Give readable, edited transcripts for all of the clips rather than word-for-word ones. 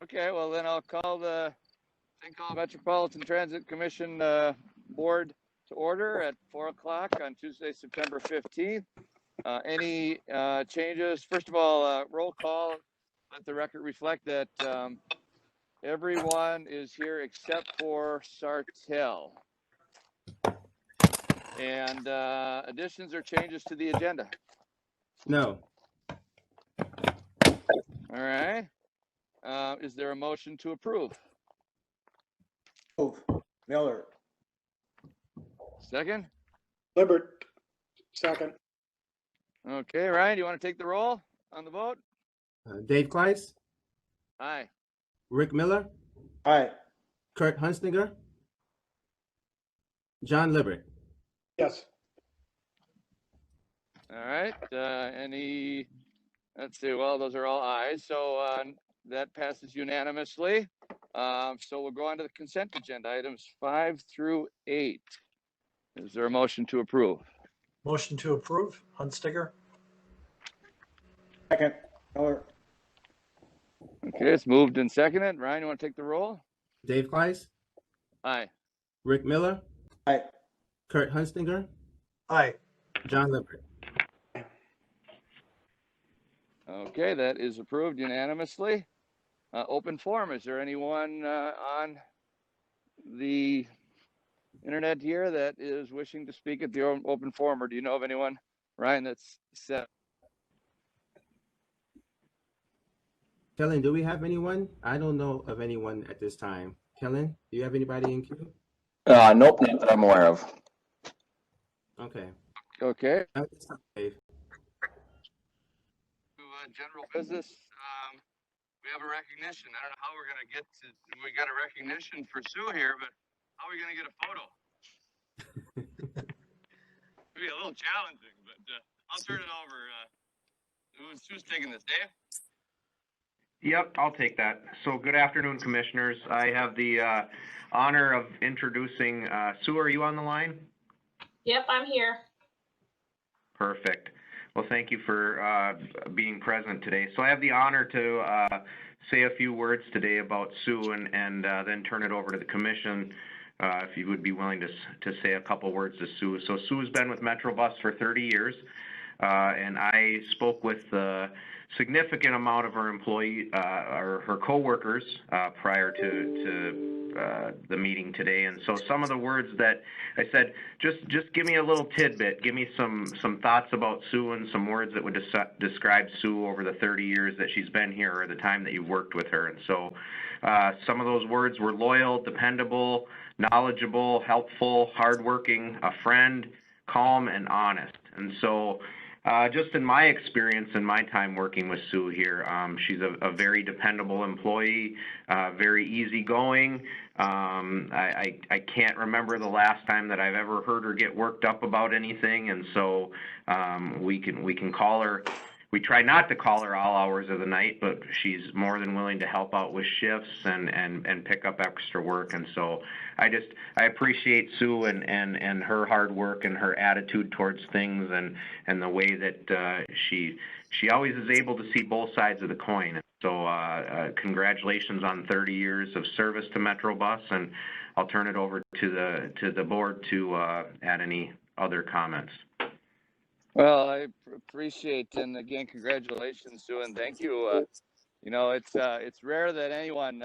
Okay, well then I'll call the Metropolitan Transit Commission board to order at 4 o'clock on Tuesday, September 15th. Any changes? First of all, roll call. Let the record reflect that everyone is here except for Sartell. And additions or changes to the agenda? No. All right. Is there a motion to approve? Move. Miller. Second? Libbert, second. Okay, Ryan, you want to take the roll on the vote? Dave Kleiss, Aye. Rick Miller, Aye. Kurt Hunstinger, John Libbert. Yes. All right. Let's see. Well, those are all ayes. So that passes unanimously. So we'll go on to the consent agenda, items 5 through 8. Is there a motion to approve? Motion to approve, Hunstinger. Second. Miller. Okay, it's moved and seconded. Ryan, you want to take the roll? Dave Kleiss, Aye. Rick Miller, Aye. Kurt Hunstinger, Aye. John Libbert. Okay, that is approved unanimously. Open forum. Is there anyone on the internet here that is wishing to speak at the open forum, or do you know of anyone, Ryan, that's set? Kellen, do we have anyone? I don't know of anyone at this time. Kellen, do you have anybody in queue? Nope, not that I'm aware of. Okay. Okay. Dave. General business. We have a recognition. I don't know how we're going to get to, we got a recognition for Sue here, but how are we going to get a photo? It'll be a little challenging, but I'll turn it over. Who's taking this, Dave? Yep, I'll take that. So good afternoon, commissioners. I have the honor of introducing Sue. Are you on the line? Yep, I'm here. Perfect. Well, thank you for being present today. So I have the honor to say a few words today about Sue and then turn it over to the commission if you would be willing to say a couple words to Sue. So Sue's been with Metrobus for 30 years, and I spoke with a significant amount of her employee or her coworkers prior to the meeting today. And so some of the words that I said, just give me a little tidbit, give me some thoughts about Sue and some words that would describe Sue over the 30 years that she's been here or the time that you've worked with her. And so some of those words were loyal, dependable, knowledgeable, helpful, hardworking, a friend, calm, and honest. And so just in my experience and my time working with Sue here, she's a very dependable employee, very easygoing. I can't remember the last time that I've ever heard her get worked up about anything, and so we can call her. We try not to call her all hours of the night, but she's more than willing to help out with shifts and pick up extra work. And so I appreciate Sue and her hard work and her attitude towards things and the way that she always is able to see both sides of the coin. So congratulations on 30 years of service to Metrobus, and I'll turn it over to the board to add any other comments. Well, I appreciate, and again, congratulations, Sue, and thank you. You know, it's rare that anyone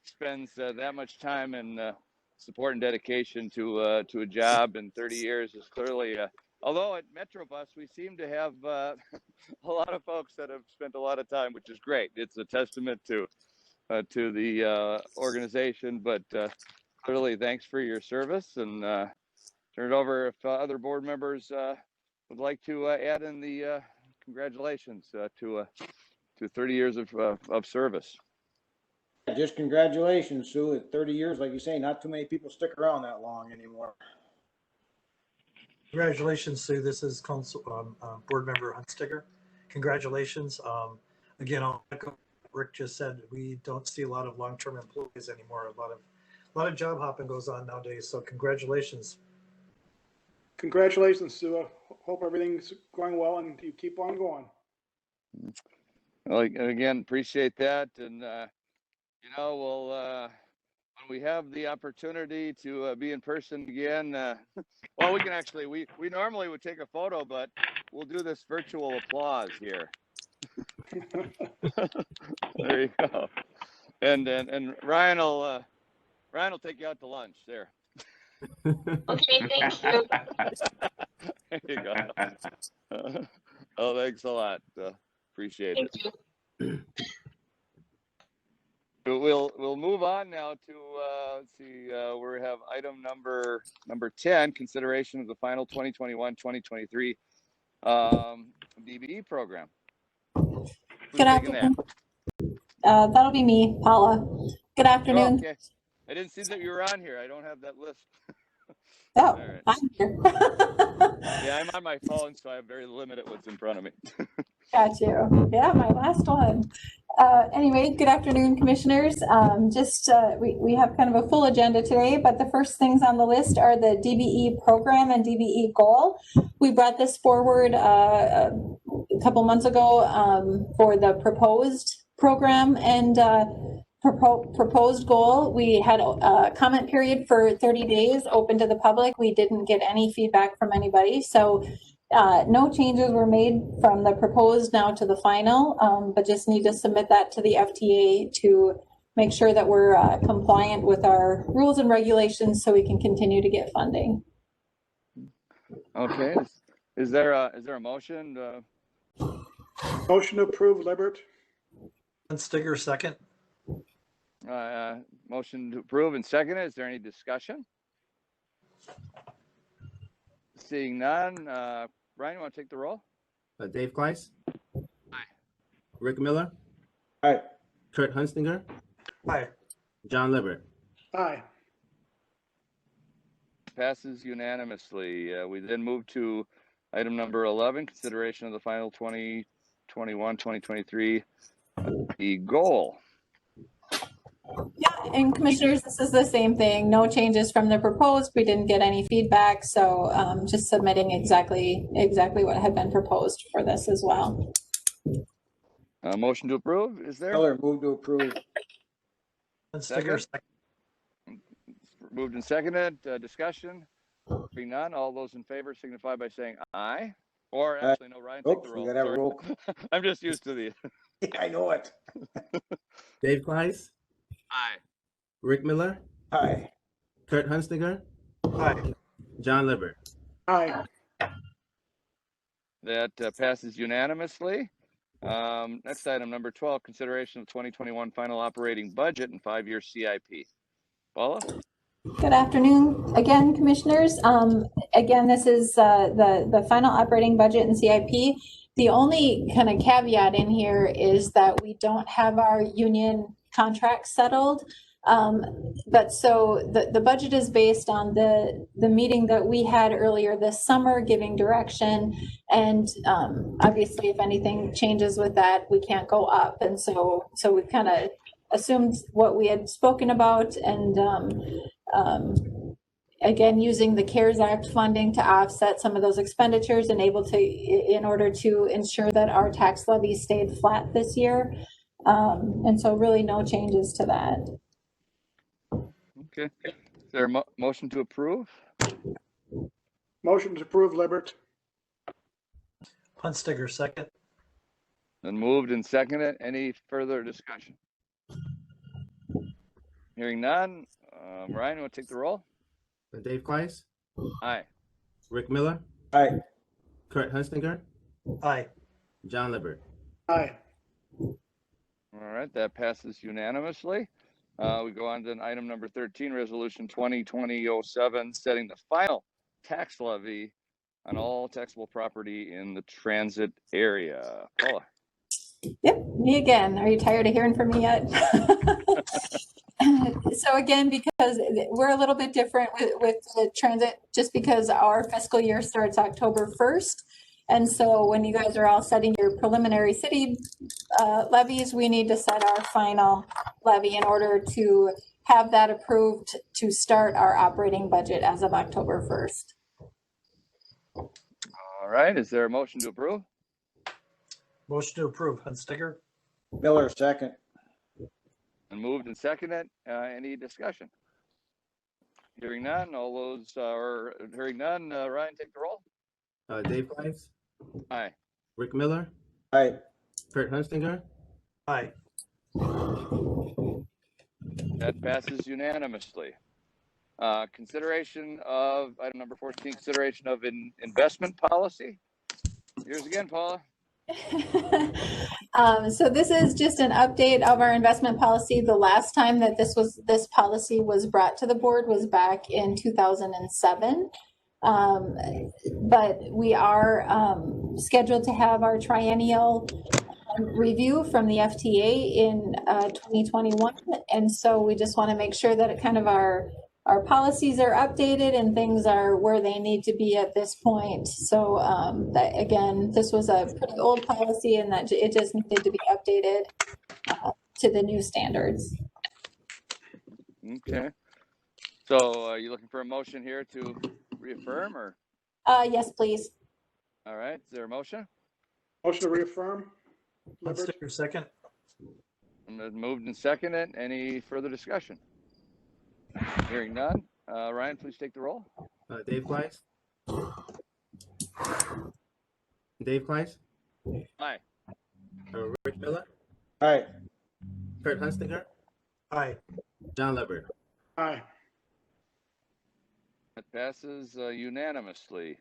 spends that much time and support and dedication to a job, and 30 years is clearly. Although at Metrobus, we seem to have a lot of folks that have spent a lot of time, which is great. It's a testament to the organization, but clearly, thanks for your service, and turn it over if other board members would like to add in the congratulations to 30 years of service. Just congratulations, Sue. At 30 years, like you say, not too many people stick around that long anymore. Congratulations, Sue. This is Council Board Member Hunstinger. Congratulations. Again, I'll echo what Rick just said. We don't see a lot of long-term employees anymore. A lot of job hopping goes on nowadays. So congratulations. Congratulations, Sue. Hope everything's going well and you keep on going. Well, again, appreciate that. And you know, we'll when we have the opportunity to be in person again, well, we can actually we normally would take a photo, but we'll do this virtual applause here. There you go. And Ryan will take you out to lunch there. Okay, thank you. There you go. Oh, thanks a lot. Appreciate it. Thank you. We'll move on now to let's see. We have item number 10, consideration of the final 2021-2023 DBE program. Who's Good taking that? afternoon. That'll be me, Paula. Good Oh, afternoon. okay. I didn't see that you were on here. I don't have that list. Oh, All right. I'm here. Yeah, I'm on my phone, so I have very limited what's in front of me. Got you. Yeah, my last one. Anyway, good afternoon, commissioners. We have kind of a full agenda today, but the first things on the list are the DBE program and DBE goal. We brought this forward a couple months ago for the proposed program and proposed goal. We had a comment period for 30 days open to the public. We didn't get any feedback from anybody, so no changes were made from the proposed now to the final, but just need to submit that to the FTA to make sure that we're compliant with our rules and regulations so we can continue to get funding. Okay. Is there a motion? Motion to approve, Libbert. Hunstiger, second. Motion to approve and second. Is there any discussion? Seeing none, Brian, you want to take the roll? Dave Kleiss? Aye. Rick Miller? Aye. Kurt Hunstinger? Aye. John Libbert? Aye. Passes unanimously. We then move to item number 11, consideration of the final 2021-2023 the goal. Yeah, and commissioners, this is the same thing. No changes from the proposed. We didn't get any feedback, so just submitting exactly what had been proposed for this as well. Motion to approve, is there? Miller, move to approve. Hunstiger, second. Moved and seconded. Discussion? Being none, all those in favor signify by saying aye. Or actually, no, Ryan, take Oops, the we roll. gotta have a Sorry. roll. I'm just used to the. Yeah, I know it. Dave Kleiss? Aye. Rick Miller? Aye. Kurt Hunstinger? Aye. John Libbert? Aye. That passes unanimously. Next item, number 12, consideration of 2021 final operating budget and 5-year CIP. Paula? Good afternoon again, commissioners. Again, this is the final operating budget and CIP. The only kind of caveat in here is that we don't have our union contracts settled. But so the budget is based on the meeting that we had earlier this summer, giving direction. And obviously, if anything changes with that, we can't go up. And so we kind of assumed what we had spoken about, and again, using the CARES Act funding to offset some of those expenditures and in order to ensure that our tax levy stayed flat this year. And so really no changes to that. Okay. Is there a motion to approve? Motion to approve, Libbert. Hunstiger, second. Then moved and seconded. Any further discussion? Hearing none. Ryan, you want to take the roll? Dave Kleiss? Aye. Rick Miller? Aye. Kurt Hunstinger? Aye. John Libbert? Aye. All right, that passes unanimously. We go on to item number 13, resolution 2020-07, setting the final tax levy on all taxable property in the transit area. Paula. Yep, me again. Are you tired of hearing from me yet? So again, because we're a little bit different with the transit, just because our fiscal year starts October 1st. And so when you guys are all setting your preliminary city levies, we need to set our final levy in order to have that approved to start our operating budget as of October 1st. All right, is there a motion to approve? Motion to approve. Hunstiger. Miller, second. And moved and seconded. Any discussion? Hearing none. All those or hearing none. Ryan, take the roll. Dave Weiss, Aye. Rick Miller, Aye. Kurt Hunstinger, Aye. That passes unanimously. Consideration of item number 14, consideration of investment policy. Yours again, Paula. So this is just an update of our investment policy. The last time that this policy was brought to the board was back in 2007. But we are scheduled to have our triennial review from the FTA in 2021. And so we just want to make sure that it kind of our policies are updated and things are where they need to be at this point. So that, again, this was a pretty old policy and that it just needed to be updated to the new standards. Okay. So are you looking for a motion here to reaffirm or? Yes, please. All right. Is there a motion? Motion to reaffirm. Lippert. Hunsticker, second. Moved and seconded. Any further discussion? Hearing none. Ryan, please take the roll. Dave Weiss, Dave Weiss, Aye. Rick Miller, Aye. Kurt Hunstinger, Aye. John Lippert. Aye. That passes unanimously.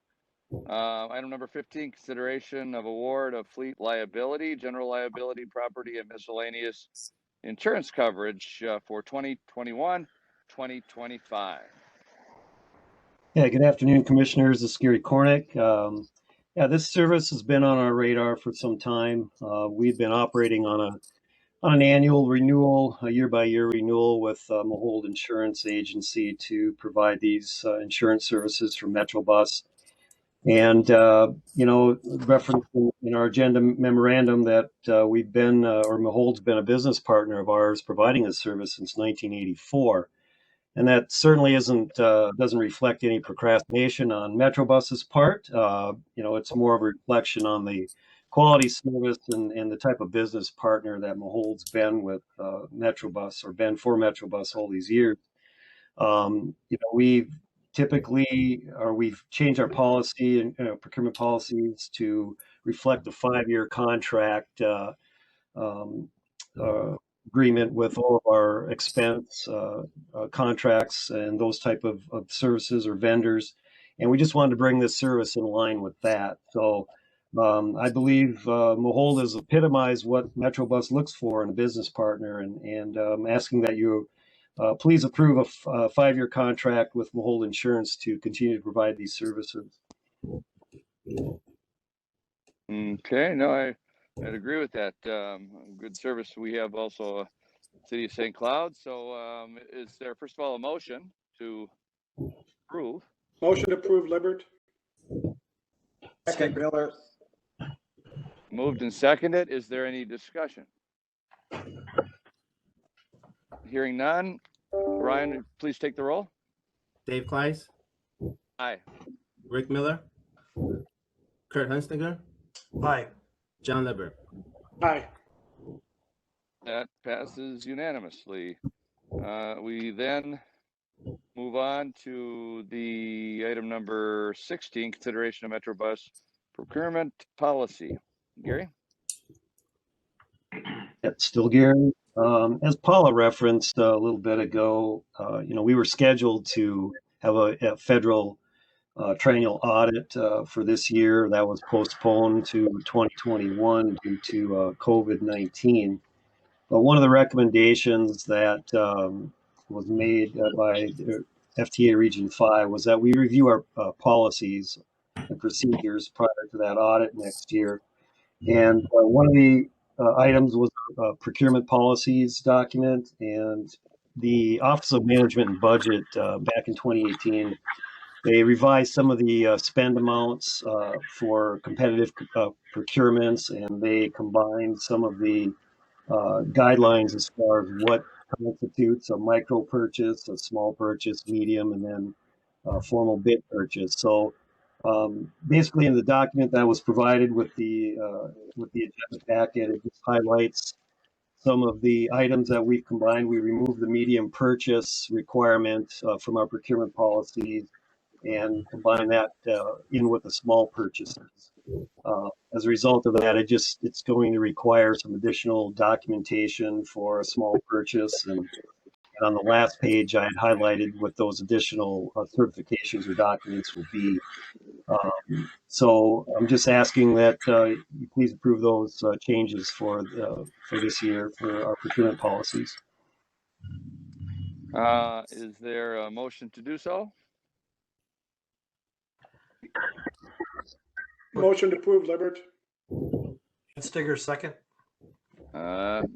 Item number 15, consideration of award of fleet liability, general liability, property, and miscellaneous insurance coverage for 2021, 2025. Yeah, good afternoon, Commissioners. This is Gary Cornick. Yeah, this service has been on our radar for some time. We've been operating on an annual renewal, a year-by-year renewal with Mahold Insurance Agency to provide these insurance services for Metrobus. And, referencing in our agenda memorandum that we've been, or Mahold's been a business partner of ours providing this service since 1984. And that certainly doesn't reflect any procrastination on Metrobus's part. It's more of a reflection on the quality service and the type of business partner that Mahold's been with Metrobus or been for Metrobus all these years. We've changed our policy and procurement policies to reflect a 5-year contract agreement with all of our expense contracts and those type of services or vendors. And we just wanted to bring this service in line with that. So I believe Mahold has epitomized what Metrobus looks for in a business partner, and I'm asking that you please approve a 5-year contract with Mahold Insurance to continue to provide these services. Okay, no, I'd agree with that. Good service. We have also City of St. Cloud. So is there, first of all, a motion to approve? Motion to approve, Lippert. Second, Miller. Moved and seconded. Is there any discussion? Hearing none. Ryan, please take the roll. Dave Weiss, Aye. Rick Miller, Kurt Hunstinger, Aye. John Lippert. Aye. That passes unanimously. We then move on to the item number 16, consideration of Metrobus procurement policy. Gary? That's still Gary. As Paula referenced a little bit ago, we were scheduled to have a federal triennial audit for this year. That was postponed to 2021 due to COVID-19. But one of the recommendations that was made by FTA Region 5 was that we review our policies and procedures prior to that audit next year. And one of the items was a procurement policies document, and the Office of Management and Budget back in 2018, they revised some of the spend amounts for competitive procurements, and they combined some of the guidelines as far as what constitutes a micro purchase, a small purchase, medium, and then formal bid purchase. So basically, in the document that was provided with the agenda packet, it just highlights some of the items that we've combined. We removed the medium purchase requirement from our procurement policies and combine that in with the small purchases. As a result of that, it's going to require some additional documentation for a small purchase. And on the last page, I had highlighted what those additional certifications or documents will be. So I'm just asking that you please approve those changes for this year for our procurement policies. Is there a motion to do so? Motion to approve, Libbert. Hunstiger, second.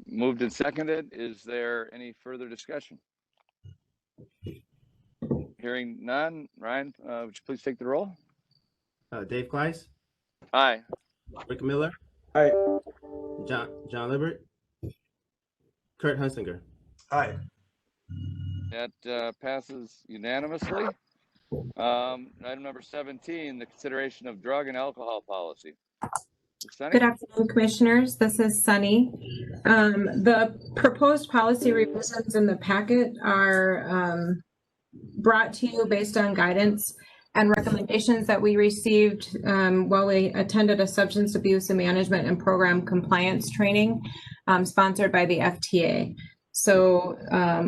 Moved and seconded. Is there any further discussion? Hearing none. Ryan, would you please take the roll? Dave Kleiss, Aye. Rick Miller, Aye. John Libbert, Kurt Hunsinger. Aye. That passes unanimously. Item number 17, the consideration of drug and alcohol policy. Sunny? Good afternoon, commissioners. This is Sunny. The proposed policy revisions in the packet are brought to you based on guidance and recommendations that we received while we attended a substance abuse and management and program compliance training sponsored by the FTA. So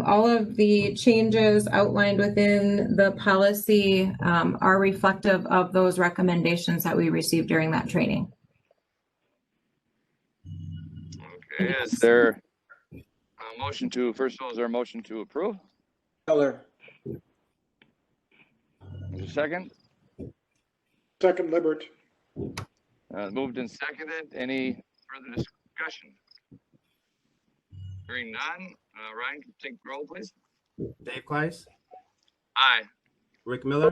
all of the changes outlined within the policy are reflective of those recommendations that we received during that training. Okay, is there a motion to, first of all, is there a motion to approve? Keller. Is there a second? Second, Libbert. Moved and seconded. Any further discussion? Hearing none. Ryan, can you take the roll, please? Dave Kleiss, Aye. Rick Miller,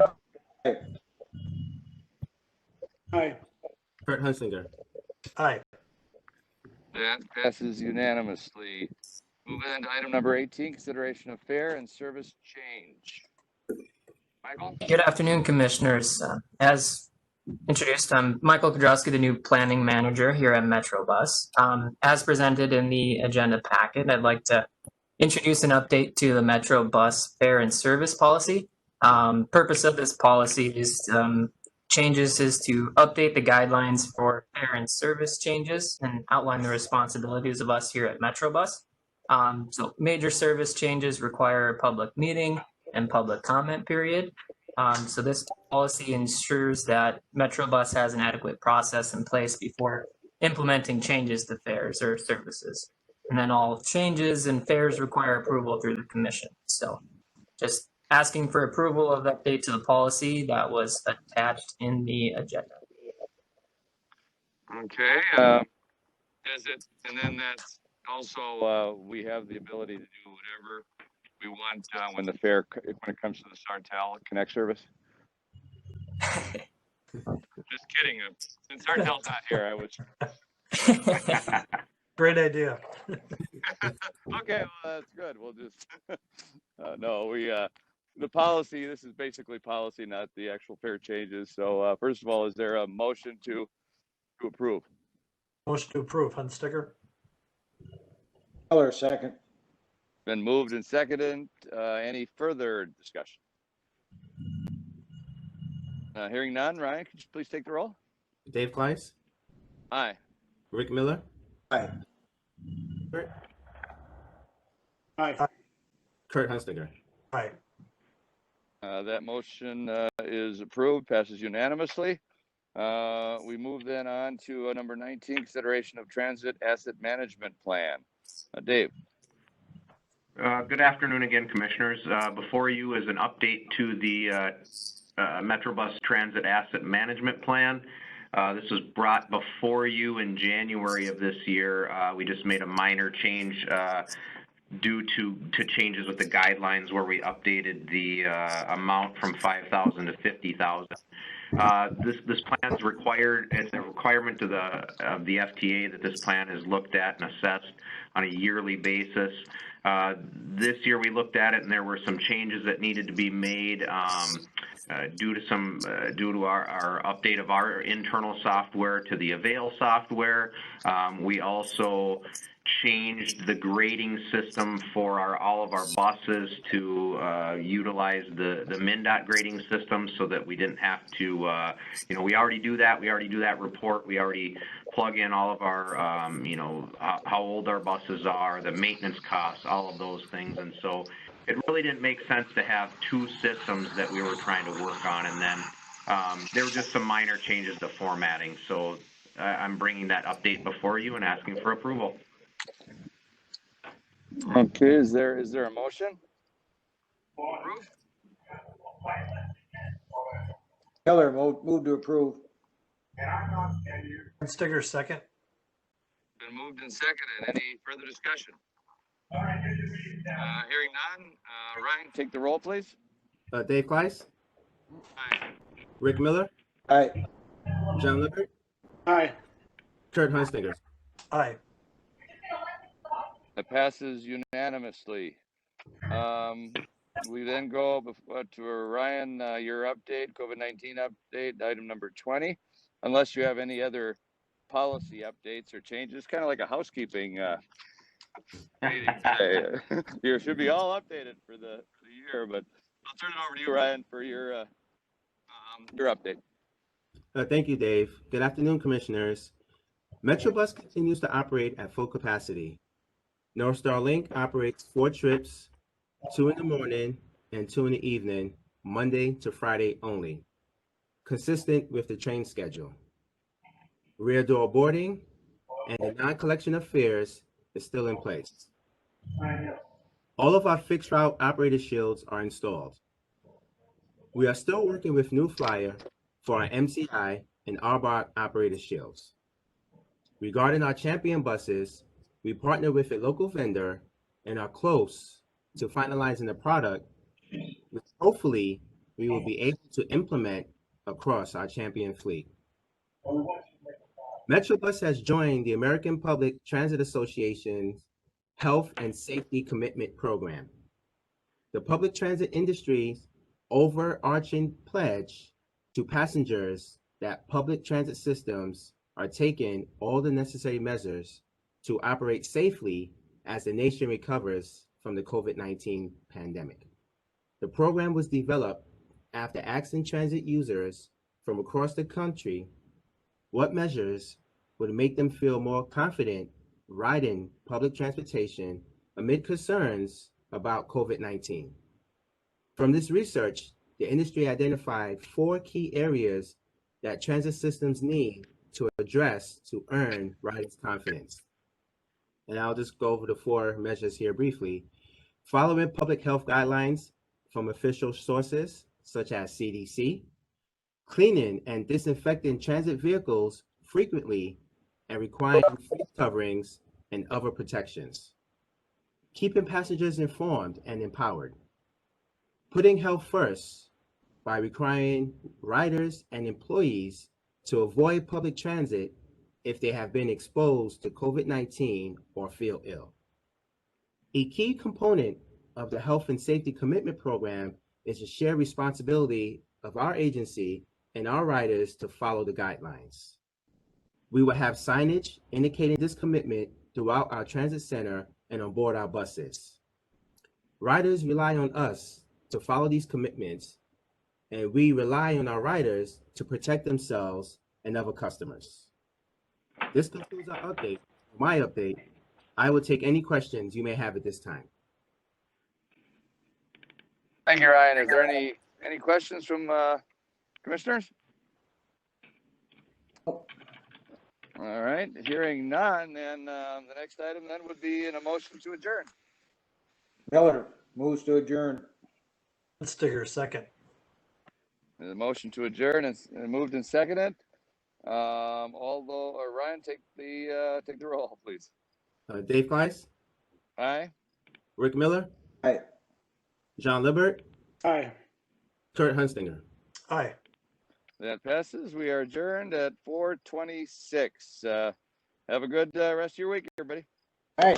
Aye. Kurt Hunsinger. Aye. That passes unanimously. Moving on to item number 18, consideration of fare and service change. Michael? Good afternoon, commissioners. As introduced, I'm Michael Kudrowski, the new planning manager here at Metrobus. As presented in the agenda packet, I'd like to introduce an update to the Metrobus fare and service policy. Purpose of this policy is changes is to update the guidelines for fare and service changes and outline the responsibilities of us here at Metrobus. So major service changes require a public meeting and public comment period. So this policy ensures that Metrobus has an adequate process in place before implementing changes to fares or services. And then all changes and fares require approval through the commission. So just asking for approval of the update to the policy that was attached in the agenda. Okay. Is it, and then that's also, we have the ability to do whatever we want when the fare, when it comes to the Sartell Connect service. Just kidding. Since Sartell's not here, I was. Great idea. Okay, well, that's good. We'll just, no, we, the policy, this is basically policy, not the actual fare changes. So first of all, is there a motion to approve? Motion to approve, Hunstiger. Keller, second. Been moved and seconded. Any further discussion? Hearing none. Ryan, could you please take the roll? Dave Kleiss, Aye. Rick Miller, Aye. Aye. Kurt Hunsinger. Aye. That motion is approved, passes unanimously. We move then on to number 19, consideration of transit asset management plan. Dave. Good afternoon again, commissioners. Before you is an update to the Metrobus Transit Asset Management Plan. This was brought before you in January of this year. We just made a minor change due to changes with the guidelines where we updated the amount from 5,000 to 50,000. This plan is required. It's a requirement of the FTA that this plan is looked at and assessed on a yearly basis. This year we looked at it and there were some changes that needed to be made due to our update of our internal software to the Avail software. We also changed the grading system for all of our buses to utilize the Minn grading system so that we didn't have to, we already do that. We already do that report. We already plug in all of our, how old our buses are, the maintenance costs, all of those things. And so it really didn't make sense to have two systems that we were trying to work on. And then there were just some minor changes to formatting. So I'm bringing that update before you and asking for approval. Okay, is there a motion? Approve? Keller, move to approve. Hunstiger, second. Been moved and seconded. Any further discussion? Hearing none. Ryan, take the roll, please. Dave Kleiss, Aye. Rick Miller, Aye. John Lippert, Aye. Kurt Hunstinger. Aye. That passes unanimously. We then go to Ryan, your update, COVID-19 update, item number 20, unless you have any other policy updates or changes, kind of like a housekeeping meeting today. You should be all updated for the year, but I'll turn it over to you, Ryan, for your update. Thank you, Dave. Good afternoon, commissioners. Metrobus continues to operate at full capacity. North Star Link operates 4 trips, 2 in the morning and 2 in the evening, Monday to Friday only, consistent with the train schedule. Rear door boarding and the non-collection of fares is still in place. All of our fixed route operator shields are installed. We are still working with New Flyer for our MCI and RBOC operator shields. Regarding our champion buses, we partner with a local vendor and are close to finalizing the product, which hopefully we will be able to implement across our champion fleet. Metrobus has joined the American Public Transit Association's Health and Safety Commitment Program. The public transit industry's overarching pledge to passengers that public transit systems are taking all the necessary measures to operate safely as the nation recovers from the COVID-19 pandemic. The program was developed after asking transit users from across the country what measures would make them feel more confident riding public transportation amid concerns about COVID-19. From this research, the industry identified 4 key areas that transit systems need to address to earn riders' confidence. And I'll just go over the 4 measures here briefly. Following public health guidelines from official sources such as CDC, cleaning and disinfecting transit vehicles frequently and requiring face coverings and other protections. Keeping passengers informed and empowered. Putting health first by requiring riders and employees to avoid public transit if they have been exposed to COVID-19 or feel ill. A key component of the Health and Safety Commitment Program is the shared responsibility of our agency and our riders to follow the guidelines. We will have signage indicating this commitment throughout our transit center and on board our buses. Riders rely on us to follow these commitments, and we rely on our riders to protect themselves and other customers. This concludes our update. My update. I will take any questions you may have at this time. Thank you, Ryan. Is there any questions from commissioners? All right, hearing none, then the next item then would be a motion to adjourn. Keller moves to adjourn. Hunstiger, second. The motion to adjourn is moved and seconded. Ryan, take the roll, please. Dave Kleiss, Aye. Rick Miller, Aye. John Lippert, Aye. Kurt Hunstinger. Aye. That passes. We are adjourned at 4:26. Have a good rest of your week, everybody. Aye.